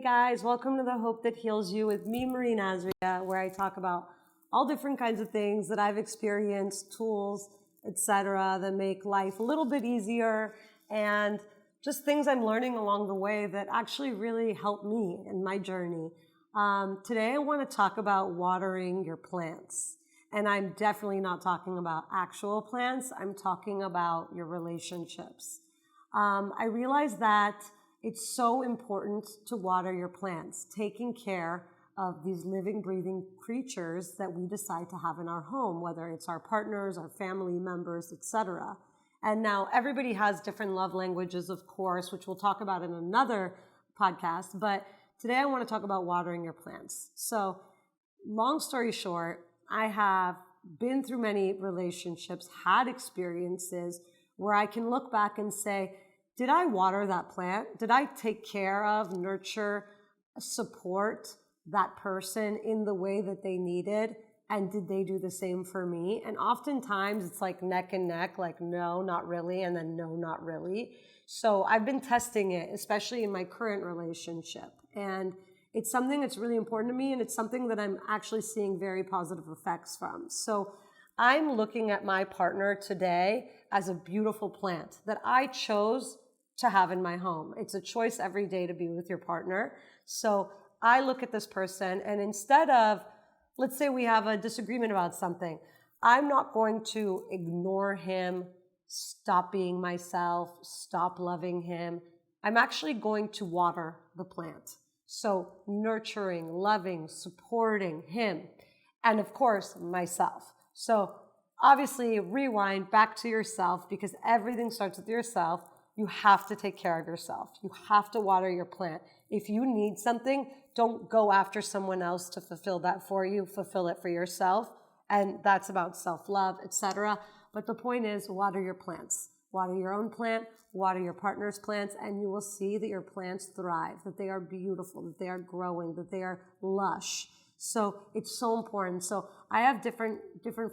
guys, welcome to the Hope That Heals You with me, Marie Nazria, where I talk about all different kinds of things that I've experienced, tools, etc., that make life a little bit easier, and just things I'm learning along the way that actually really help me in my journey. Today I want to talk about watering your plants. And I'm definitely not talking about actual plants. I'm talking about your relationships. I realize that it's so important to water your plants, taking care of these living, breathing creatures that we decide to have in our home, whether it's our partners, our family members, etc. And now everybody has different love languages, of course, which we'll talk about in another podcast. But today I want to talk about watering your plants. So long story short, I have been through many relationships, had experiences where I can look back and say, did I water that plant? Did I take care of, nurture, support that person in the way that they needed? And did they do the same for me? And oftentimes it's like neck and neck, like no, not really, and then no, not really. So I've been testing it, especially in my current relationship. And it's something that's really important to me, and it's something that I'm actually seeing very positive effects from. So I'm looking at my partner today as a beautiful plant that I chose to have in my home. It's a choice every day to be with your partner. So I look at this person, and instead of, let's say we have a disagreement about something, I'm not going to ignore him, stop being myself, stop loving him. I'm actually going to water the plant. So nurturing, loving, supporting him, and of course, myself. So obviously rewind back to yourself, because everything starts with yourself. You have to take care of yourself. You have to water your plant. If you need something, don't go after someone else to fulfill that for you. Fulfill it for yourself. And that's about self-love, etc. But the point is, water your plants. Water your own plant, water your partner's plants, and you will see that your plants thrive, that they are beautiful, that they are growing, that they are lush. So it's so important. So I have different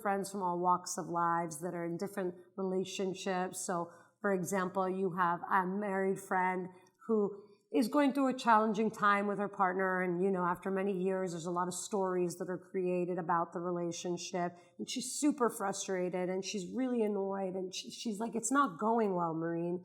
friends from all walks of lives that are in different relationships. So for example, you have a married friend who is going through a challenging time with her partner, and after many years there's a lot of stories that are created about the relationship, and she's super frustrated and she's really annoyed, and she's like, it's not going well, Maureen.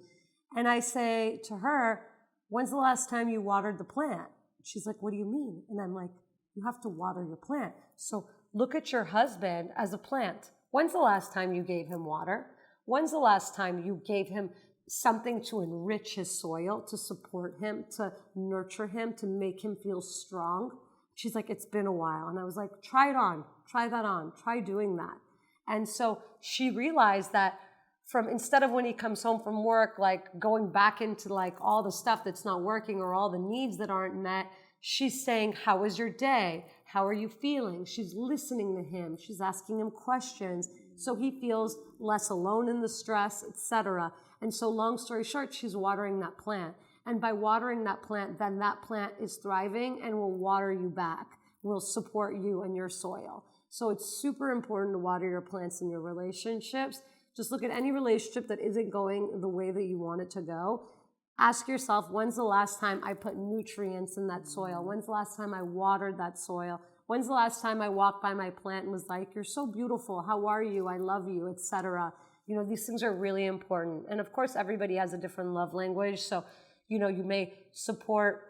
And I say to her, when's the last time you watered the plant? She's like, what do you mean? And I'm like, you have to water your plant. So look at your husband as a plant. When's the last time you gave him water? When's the last time you gave him something to enrich his soil, to support him, to nurture him, to make him feel strong? She's like, it's been a while. And I was like, try it on, try that on, try doing that. And so she realized that instead of when he comes home from work, like going back into like all the stuff that's not working or all the needs that aren't met, she's saying, how was your day? How are you feeling? She's listening to him. She's asking him questions so he feels less alone in the stress, etc. And so long story short, she's watering that plant. And by watering that plant, then that plant is thriving and will water you back, will support you and your soil. So it's super important to water your plants in your relationships. Just look at any relationship that isn't going the way that you want it to go. Ask yourself, when's the last time I put nutrients in that soil? When's the last time I watered that soil? When's the last time I walked by my plant and was like, you're so beautiful, how are you, I love you, etc. These things are really important. And of course, everybody has a different love language. So, you may support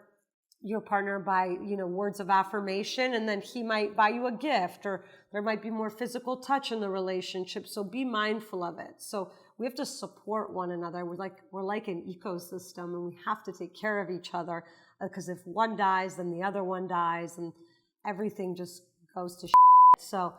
your partner by, words of affirmation, and then he might buy you a gift, or there might be more physical touch in the relationship. So be mindful of it. So we have to support one another. We're like an ecosystem, and we have to take care of each other, because if one dies, then the other one dies, and everything just goes to shit. So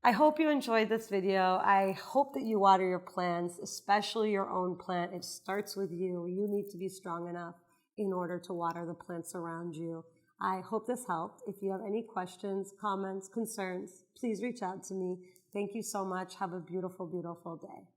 I hope you enjoyed this video. I hope that you water your plants, especially your own plant. It starts with you. You need to be strong enough in order to water the plants around you. I hope this helped. If you have any questions, comments, concerns, please reach out to me. Thank you so much. Have a beautiful, beautiful day.